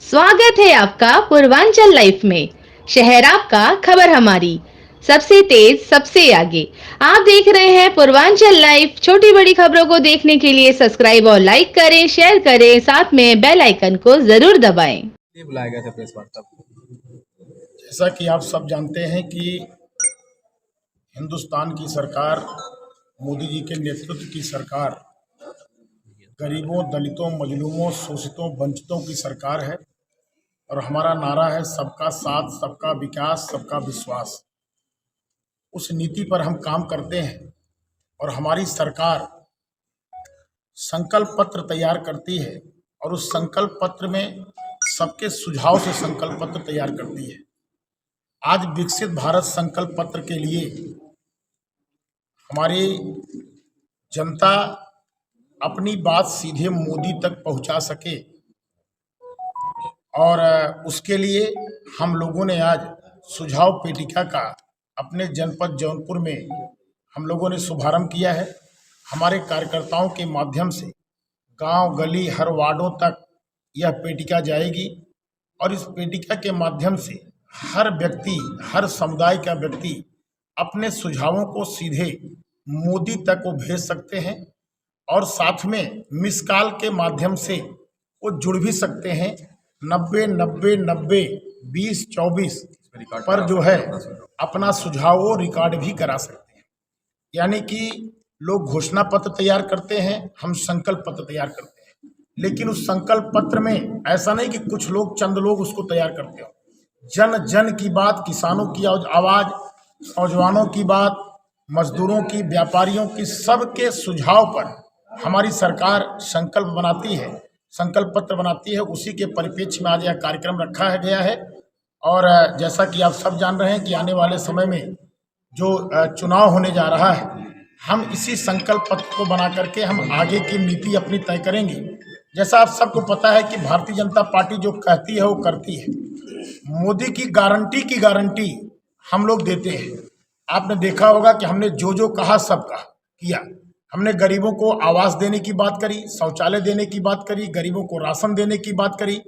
स्वागत है आपका पूर्वांचल लाइफ में। शहर आपका, खबर हमारी, सबसे तेज सबसे आगे। आप देख रहे हैं पूर्वांचल लाइफ। छोटी बड़ी खबरों को देखने के लिए सब्सक्राइब और लाइक करें, शेयर करें, साथ में बेल आइकन को जरूर दबाएं। ये बुलाया गया था प्रेस वार्ता। जैसा कि आप सब जानते हैं कि हिंदुस्तान की सरकार, मोदी जी के नेतृत्व की सरकार गरीबों, दलितों, मजलूमों, शोषितों, वंचितों की सरकार है और हमारा नारा है सबका साथ, सबका विकास, सबका विश्वास। उस नीति पर हम काम करते हैं और हमारी सरकार संकल्प पत्र तैयार करती है और उस संकल्प पत्र में सबके सुझाव से संकल्प पत्र तैयार करती है। आज विकसित भारत संकल्प पत्र के लिए हमारी जनता अपनी बात सीधे मोदी तक पहुंचा सके और उसके लिए हम लोगों ने आज सुझाव पेटिका का अपने जनपद जौनपुर में हम लोगों ने शुभारंभ किया है। हमारे कार्यकर्ताओं के माध्यम से गांव, गली, हर वार्डों तक यह पेटिका जाएगी और इस पेटिका के माध्यम से हर व्यक्ति, हर समुदाय का व्यक्ति अपने सुझावों को सीधे मोदी तक वो भेज सकते हैं और साथ में मिस कॉल के माध्यम से वो जुड़ भी सकते हैं। 90-90-90-20-24 पर जो है अपना सुझाव वो रिकॉर्ड भी करा सकते हैं। यानी कि लोग घोषणा पत्र तैयार करते हैं, हम संकल्प पत्र तैयार करते हैं, लेकिन उस संकल्प पत्र में ऐसा नहीं कि कुछ लोग, चंद लोग उसको तैयार करते हो। जन जन की बात, किसानों की आवाज़, नौजवानों की बात, मजदूरों की, व्यापारियों की, सबके सुझाव पर हमारी सरकार संकल्प बनाती है, संकल्प पत्र बनाती है। उसी के परिप्रेक्ष्य में आज यह कार्यक्रम रखा है गया है और जैसा कि आप सब जान रहे हैं कि आने वाले समय में जो चुनाव होने जा रहा है, हम इसी संकल्प पत्र को बना करके हम आगे की नीति अपनी तय करेंगे। जैसा आप सबको पता है कि भारतीय जनता पार्टी जो कहती है वो करती है। मोदी की गारंटी हम लोग देते हैं। आपने देखा होगा कि हमने जो जो कहा सब कहा किया। हमने गरीबों को आवास देने की बात करी, शौचालय देने की बात करी, गरीबों को राशन देने की बात करी,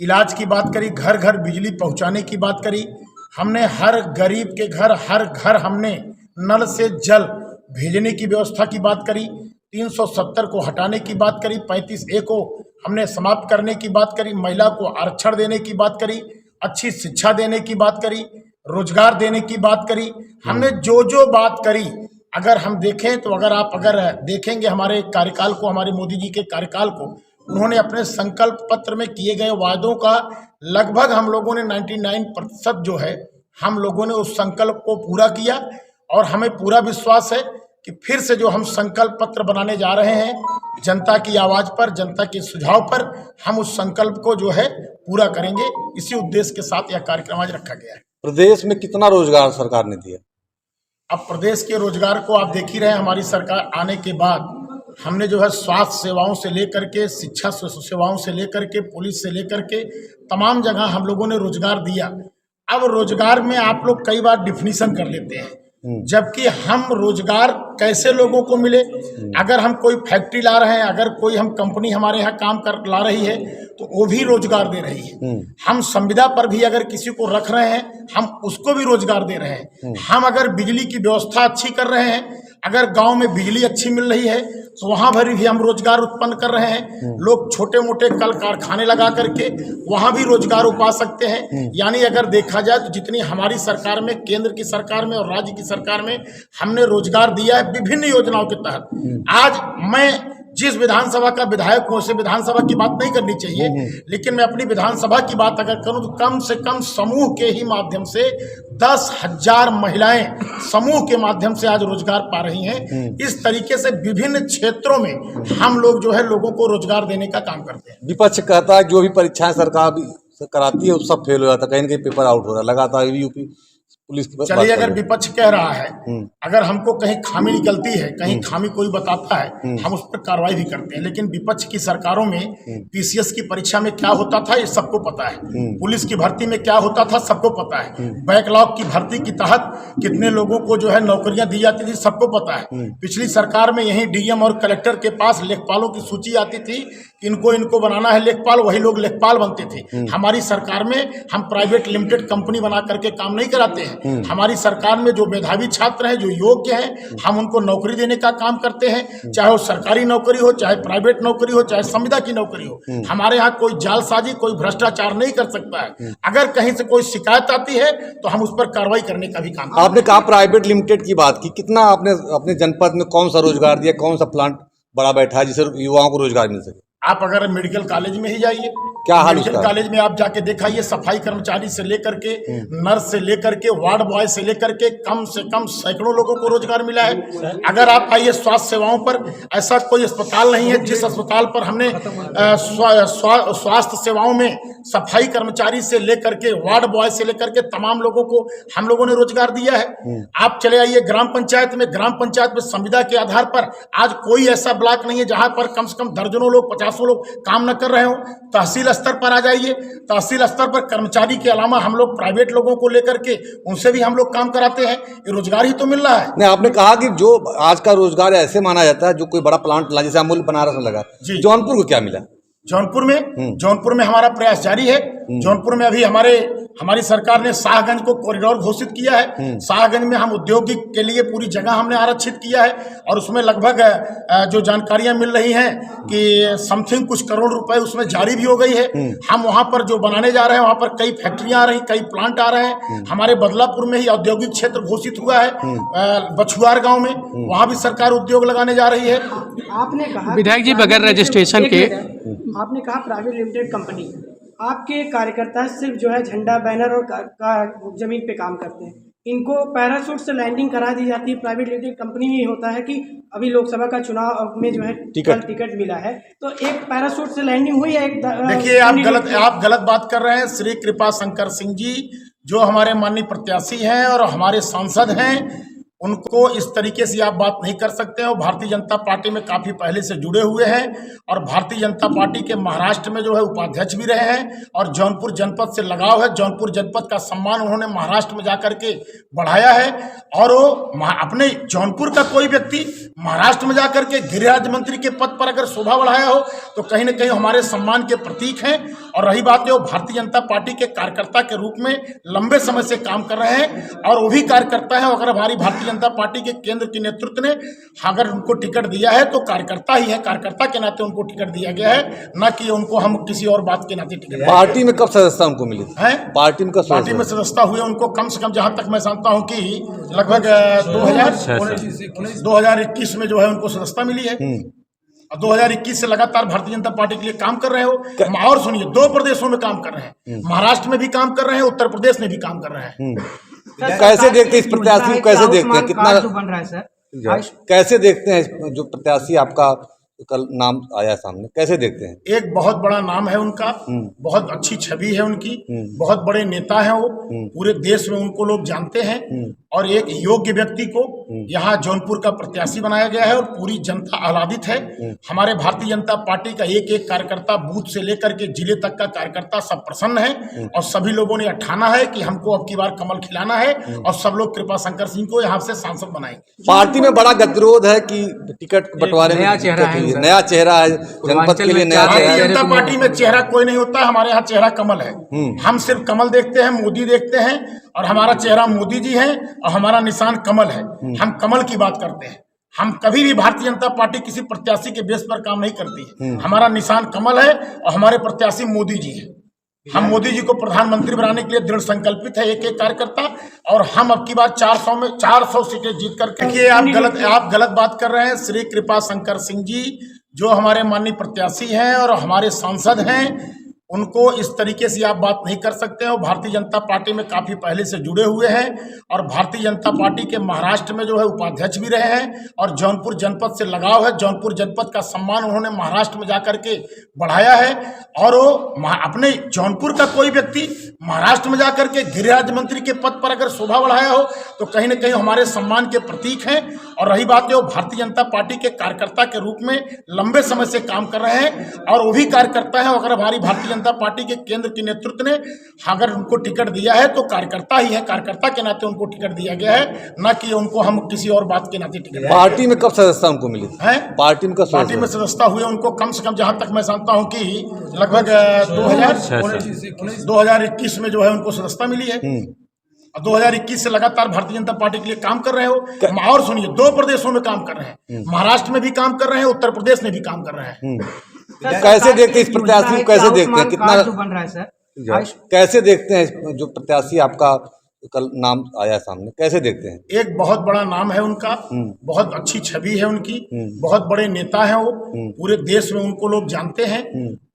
इलाज की बात करी, घर घर बिजली पहुंचाने की बात करी। हमने हर गरीब के घर, हर घर हमने नल से जल भेजने की व्यवस्था की बात करी, 370 को हटाने की बात करी, 35A को हमने समाप्त करने की बात करी, महिला को आरक्षण देने की बात करी, अच्छी शिक्षा देने की बात करी, रोजगार देने की बात करी। हमने जो जो बात करी, अगर हम देखें तो अगर देखेंगे हमारे कार्यकाल को, हमारे मोदी जी के कार्यकाल को, उन्होंने अपने संकल्प पत्र में किए गए वायदों का लगभग हम लोगों ने 99% जो है हम लोगों ने उस संकल्प को पूरा किया और हमें पूरा विश्वास है कि फिर से जो हम संकल्प पत्र बनाने जा रहे हैं जनता की आवाज़ पर, जनता के सुझाव पर, हम उस संकल्प को जो है पूरा करेंगे। इसी उद्देश्य के साथ यह कार्यक्रम आज रखा गया है। प्रदेश में कितना रोजगार सरकार ने दिया? अब प्रदेश के रोजगार को आप देख ही रहे हैं। हमारी सरकार आने के बाद हमने जो है स्वास्थ्य सेवाओं से लेकर के, शिक्षा सेवाओं से लेकर के, पुलिस से लेकर के तमाम जगह हम लोगों ने रोजगार दिया। अब रोजगार में आप लोग कई बार डिफिनीशन कर लेते हैं, जबकि हम रोजगार कैसे लोगों को मिले। अगर हम कोई फैक्ट्री ला रहे हैं, अगर कोई हम कंपनी हमारे यहाँ काम कर ला रही है तो वो भी रोजगार दे रही है। हम संविदा पर भी अगर किसी को रख रहे हैं, हम उसको भी रोजगार दे रहे हैं। हम अगर बिजली की व्यवस्था अच्छी कर रहे हैं, अगर गांव में बिजली अच्छी मिल रही है तो वहाँ पर भी हम रोजगार उत्पन्न कर रहे हैं। लोग छोटे मोटे कल कारखाने लगा करके वहाँ भी रोजगार उपा सकते हैं। यानी अगर देखा जाए तो जितनी हमारी सरकार में, केंद्र की सरकार में और राज्य की सरकार में हमने रोजगार दिया है विभिन्न योजनाओं के तहत। आज मैं जिस विधानसभा का विधायक हूँ, उसे विधानसभा की बात नहीं करनी चाहिए, लेकिन मैं अपनी विधानसभा की बात अगर करूँ तो कम से कम समूह के ही माध्यम से 10,000 महिलाएं समूह के माध्यम से आज रोजगार पा रही हैं। इस तरीके से विभिन्न क्षेत्रों में हम लोग जो है लोगों को रोजगार देने का काम करते हैं। विपक्ष कहता है जो भी परीक्षाएं सरकार कराती है वो सब फेल हो जाता है, कहीं ना कहीं पेपर आउट हो रहा है लगातार। यूपी पुलिस की बात चलिए, कर अगर रहे विपक्ष कह रहा है, अगर हमको कहीं खामी निकलती है, कहीं खामी कोई बताता है, हम उस पर कार्रवाई भी करते हैं। लेकिन विपक्ष की सरकारों में पीसीएस की परीक्षा में क्या होता था ये सबको पता है, पुलिस की भर्ती में क्या होता था सबको पता है, बैकलॉग की भर्ती के तहत कितने लोगों को जो है नौकरियां दी जाती थी सबको पता है। पिछली सरकार में यही डीएम और कलेक्टर के पास लेखपालों की सूची आती थी, इनको बनाना है लेखपाल, वही लोग लेखपाल बनते थे। हमारी सरकार में हम प्राइवेट लिमिटेड कंपनी बना करके काम नहीं कराते हैं। हमारी सरकार में जो मेधावी छात्र हैं, जो योग्य हैं, हम उनको नौकरी देने का काम करते हैं, चाहे वो सरकारी नौकरी हो, चाहे प्राइवेट नौकरी हो, चाहे संविदा की नौकरी हो। हमारे यहाँ कोई जालसाजी, कोई भ्रष्टाचार नहीं कर सकता है। अगर कहीं से कोई शिकायत आती है तो हम उस पर कार्रवाई करने का भी काम। आपने कहा प्राइवेट लिमिटेड की बात की, कितना आपने अपने जनपद में कौन सा रोजगार दिया, कौन सा प्लांट बड़ा बैठा है जिससे युवाओं को रोजगार मिल सके? आप अगर मेडिकल कॉलेज में ही जाइए, क्या हाल मेडिकल उसका? कॉलेज में आप जाके दिखाइए, सफाई कर्मचारी से लेकर के नर्स से लेकर के वार्ड बॉय से लेकर के कम से कम सैकड़ों लोगों को रोजगार मिला है। अगर आप आइए स्वास्थ्य सेवाओं पर, ऐसा कोई अस्पताल नहीं है जिस अस्पताल पर हमने स्वास्थ्य सेवाओं में सफाई कर्मचारी से लेकर के वार्ड बॉय से लेकर के तमाम लोगों को हम लोगों ने रोजगार दिया है। आप चले आइए ग्राम पंचायत में संविदा के आधार पर आज कोई ऐसा ब्लॉक नहीं है जहां पर कम से कम दर्जनों लोग, 50 लोग काम न कर रहे हो। तहसील स्तर पर आ जाइए, तहसील स्तर पर कर्मचारी के अलावा हम लोग प्राइवेट लोगों को लेकर के उनसे भी हम लोग काम कराते हैं। ये रोजगार ही तो मिल रहा है। नहीं, आपने कहा कि जो आज का रोजगार ऐसे माना जाता है, जो कोई बड़ा प्लांट लगा, जैसे अमूल बनारस में लगा, जौनपुर को क्या मिला? जौनपुर में हमारा प्रयास जारी है। जौनपुर में अभी हमारी सरकार ने शाहगंज को कॉरिडोर घोषित किया है। शाहगंज में हम औद्योगिक के लिए पूरी जगह हमने आरक्षित किया है और उसमें लगभग जो जानकारियां मिल रही हैं कि समथिंग कुछ करोड़ रुपए उसमें जारी भी हो गई है। हम वहां पर जो बनाने जा रहे हैं, वहां पर कई फैक्ट्रियां आ रही, कई प्लांट आ रहे हैं। हमारे बदलापुर में ही औद्योगिक क्षेत्र घोषित हुआ है, बछुआर गाँव में, वहां भी सरकार उद्योग लगाने जा रही है। आपने कहा विधायक जी, बगैर रजिस्ट्रेशन के आपने कहा प्राइवेट लिमिटेड कंपनी, आपके कार्यकर्ता सिर्फ जो है झंडा, बैनर और जमीन पे काम करते हैं। इनको पैराशूट से लैंडिंग करा दी जाती है। प्राइवेट लिमिटेड कंपनी में होता है कि अभी लोकसभा का चुनाव में जो है टिकट मिला है तो एक पैराशूट से लैंडिंग हुई है। देखिए, आप गलत बात कर रहे हैं। श्री कृपा शंकर सिंह जी जो हमारे माननीय प्रत्याशी हैं और हमारे सांसद हैं, उनको इस तरीके से आप बात नहीं कर सकते हो। भारतीय जनता पार्टी में काफ़ी पहले से जुड़े हुए हैं और भारतीय जनता पार्टी के महाराष्ट्र में जो है उपाध्यक्ष भी रहे हैं और जौनपुर जनपद से लगाव है। जौनपुर जनपद का सम्मान उन्होंने महाराष्ट्र में जाकर के बढ़ाया है और वो अपने जौनपुर का कोई व्यक्ति महाराष्ट्र में जाकर के गृह राज्य मंत्री के पद पर अगर शोभा बढ़ाया हो तो कहीं ना कहीं हमारे सम्मान के प्रतीक हैं। और रही बात है, वो भारतीय जनता पार्टी के कार्यकर्ता के रूप में लंबे समय से काम कर रहे हैं और वो भी कार्यकर्ता है। अगर हमारी भारतीय जनता पार्टी के केंद्र के नेतृत्व ने अगर उनको टिकट दिया है तो कार्यकर्ता ही है, कार्यकर्ता के नाते उनको टिकट दिया गया है, न कि उनको हम किसी और बात के नाते टिकट। पार्टी में कब सदस्यता उनको मिली है? पार्टी में सदस्यता हुई उनको कम से कम, जहां तक मैं जानता हूं कि लगभग 2021 में जो है उनको सदस्यता मिली है। 2021 से लगातार भारतीय जनता पार्टी के लिए काम कर रहे हो। और सुनिए, 2 प्रदेशों में काम कर रहे हैं, महाराष्ट्र में भी काम कर रहे हैं, उत्तर प्रदेश में भी काम कर रहे हैं। कैसे देखते हैं इस प्रत्याशी को? कैसे देखते हैं कितना बन रहा है सर? कैसे देखते हैं जो प्रत्याशी आपका कल नाम आया सामने, कैसे देखते हैं? एक बहुत बड़ा नाम है उनका, बहुत अच्छी छवि है उनकी, बहुत बड़े नेता हैं वो, पूरे देश में उनको लोग जानते हैं और एक योग्य व्यक्ति को यहाँ जौनपुर का प्रत्याशी बनाया गया है और पूरी जनता आह्लादित है। हमारे भारतीय जनता पार्टी का एक एक कार्यकर्ता, बूथ से लेकर के जिले तक का कार्यकर्ता सब प्रसन्न है और सभी लोगों ने ठाना है कि हमको अब की बार कमल खिलाना है और सब लोग कृपा शंकर सिंह को यहाँ से सांसद बनाएंगे। पार्टी में बड़ा गतिरोध है कि टिकट बंटवारे में नया चेहरा है, जनपद के लिए नया चेहरा है। भारतीय जनता पार्टी में चेहरा कोई नहीं होता, हमारे यहाँ चेहरा कमल है। हम सिर्फ कमल देखते हैं, मोदी देखते हैं और हमारा चेहरा मोदी जी है और हमारा निशान कमल है। हम कमल की बात करते हैं। हम कभी भी भारतीय जनता पार्टी किसी प्रत्याशी के बेस पर काम नहीं करती है। हमारा निशान कमल है और हमारे प्रत्याशी मोदी जी है। हम मोदी जी को प्रधानमंत्री बनाने के लिए दृढ़ संकल्पित है एक एक कार्यकर्ता और हम अब की बार 400 सीटें जीत करके। देखिए, आप गलत बात कर रहे हैं। श्री कृपा शंकर सिंह जी जो हमारे माननीय प्रत्याशी हैं और हमारे सांसद हैं, उनको इस तरीके से आप बात नहीं कर सकते हैं। वो भारतीय जनता पार्टी में काफ़ी पहले से जुड़े हुए हैं और भारतीय जनता पार्टी के महाराष्ट्र में जो है उपाध्यक्ष भी रहे हैं और जौनपुर जनपद से लगाव है। जौनपुर जनपद का सम्मान उन्होंने महाराष्ट्र में जाकर के बढ़ाया है और वो अपने जौनपुर का कोई व्यक्ति महाराष्ट्र में जाकर के गृह राज्य मंत्री के पद पर अगर शोभा बढ़ाया हो तो कहीं ना कहीं हमारे सम्मान के प्रतीक हैं। और रही बात है, वो भारतीय जनता पार्टी के कार्यकर्ता के रूप में लंबे समय से काम कर रहे हैं और वो भी कार्यकर्ता हैं। अगर हमारी भारतीय जनता पार्टी के केंद्र के नेतृत्व ने अगर उनको टिकट दिया है तो कार्यकर्ता ही है, कार्यकर्ता के नाते उनको टिकट दिया गया है, न कि उनको हम किसी और बात के नाते टिकट। पार्टी में कब सदस्यता उनको मिली है? पार्टी में कब पार्टी में सदस्यता हुए उनको कम से कम, जहां तक मैं जानता हूं कि लगभग 2021 में जो है उनको सदस्यता मिली है। 2021 से लगातार भारतीय जनता पार्टी के लिए काम कर रहे हो। और सुनिए, 2 प्रदेशों में काम कर रहे हैं, महाराष्ट्र में भी काम कर रहे हैं, उत्तर प्रदेश में भी काम कर रहे हैं। कैसे देखते हैं इस प्रत्याशी को, कैसे देखते हैं, कितना बन रहा है सर? कैसे देखते हैं जो प्रत्याशी आपका कल नाम आया सामने, कैसे देखते हैं? एक बहुत बड़ा नाम है उनका, बहुत अच्छी छवि है उनकी, बहुत बड़े नेता हैं वो, पूरे देश में उनको लोग जानते हैं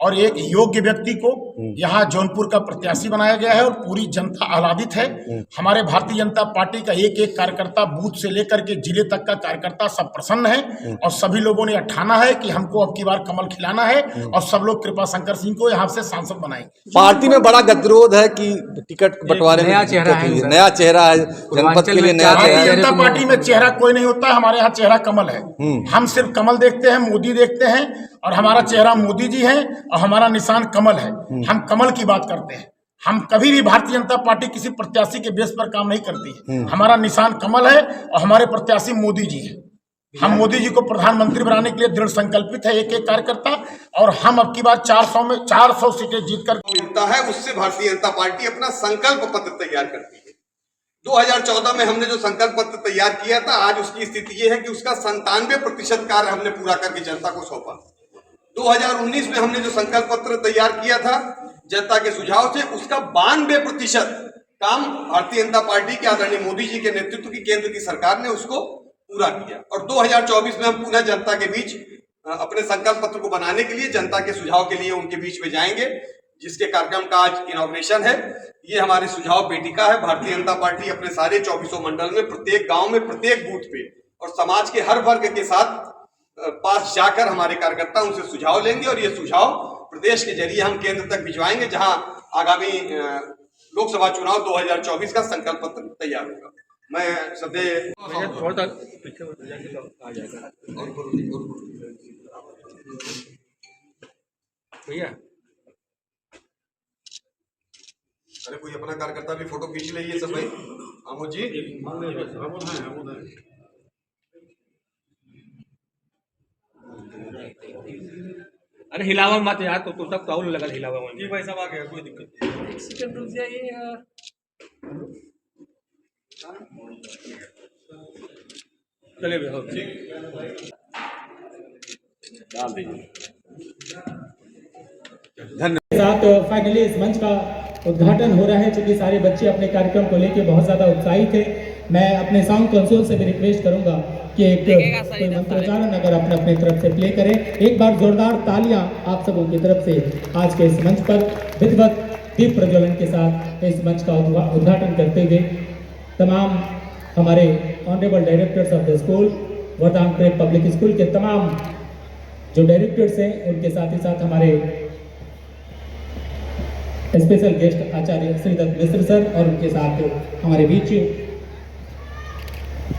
और एक योग्य व्यक्ति को यहाँ जौनपुर का प्रत्याशी बनाया गया है और पूरी जनता आह्लादित है। हमारे भारतीय जनता पार्टी का एक एक कार्यकर्ता, बूथ से लेकर के जिले तक का कार्यकर्ता सब प्रसन्न है और सभी लोगों ने ठाना है कि हमको अब की बार कमल खिलाना है और सब लोग कृपा शंकर सिंह को यहाँ से सांसद बनाएंगे। पार्टी में बड़ा गतिरोध है कि टिकट बंटवारे में नया चेहरा है, जनपद के लिए नया चेहरा है। भारतीय जनता पार्टी में चेहरा कोई नहीं होता है, हमारे यहाँ चेहरा कमल है। हम सिर्फ कमल देखते हैं, मोदी देखते हैं और हमारा चेहरा मोदी जी है और हमारा निशान कमल है। हम कमल की बात करते हैं। हम कभी भी भारतीय जनता पार्टी किसी प्रत्याशी के बेस पर काम नहीं करती है। हमारा निशान कमल है और हमारे प्रत्याशी मोदी जी है। हम मोदी जी को प्रधानमंत्री बनाने के लिए दृढ़ संकल्पित है एक एक कार्यकर्ता और हम अब की बार 400 सीटें जीतकर मिलता है, उससे भारतीय जनता पार्टी अपना संकल्प पत्र तैयार करती है। 2014 में हमने जो संकल्प पत्र तैयार किया था, आज उसकी स्थिति ये है कि उसका 97% कार्य हमने पूरा करके जनता को सौंपा। 2019 में हमने जो संकल्प पत्र तैयार किया था जनता के सुझाव से, उसका 92% काम भारतीय जनता पार्टी के आदरणीय मोदी जी के नेतृत्व की केंद्र की सरकार ने उसको पूरा किया। और 2024 में हम पुनः जनता के बीच अपने संकल्प पत्र को बनाने के लिए, जनता के सुझाव के लिए उनके बीच में जाएंगे, जिसके कार्यक्रम का आज इनॉग्रेशन है। ये हमारे सुझाव पेटिका है। भारतीय जनता पार्टी अपने सारे 24 मंडल में, प्रत्येक गांव में, प्रत्येक बूथ पे और समाज के हर वर्ग के साथ पास जाकर हमारे कार्यकर्ता उनसे सुझाव लेंगे और ये सुझाव प्रदेश के जरिए हम केंद्र तक भिजवाएंगे, जहां आगामी लोकसभा चुनाव 2024 का संकल्प पत्र तैयार होगा। मैं भैया, अरे कोई अपना कार्यकर्ता भी फोटो खींच लीजिए सब भाई। आमोद जी, अरे हिलावा मत यार, तो सब ताउल लगा हिलावा में जी भाई साहब आ गया, कोई दिक्कत नहीं। सेकंड रुक जाइए यार। चलिए भैया, ठीक डाल दीजिए। साथ फाइनली इस मंच का उद्घाटन हो रहा है। चूंकि सारे बच्चे अपने कार्यक्रम को लेकर बहुत ज्यादा उत्साहित है, मैं अपने साउंड कंसोल से भी रिक्वेस्ट करूंगा कि एक कोई मंत्रोच्चारण अगर अपने अपनी तरफ से प्ले करें। एक बार जोरदार तालियां आप सबों की तरफ से आज के इस मंच पर विधिवत दीप प्रज्वलन के साथ इस मंच का उद्घाटन करते हुए तमाम हमारे honourable directors of the school, वरदान प्रेप पब्लिक स्कूल के तमाम जो डायरेक्टर्स हैं, उनके साथ ही साथ हमारे special guest Acharya Shridatt Mishra sir और उनके साथ हमारे बीच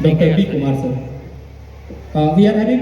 doctor B Kumar sir. We are having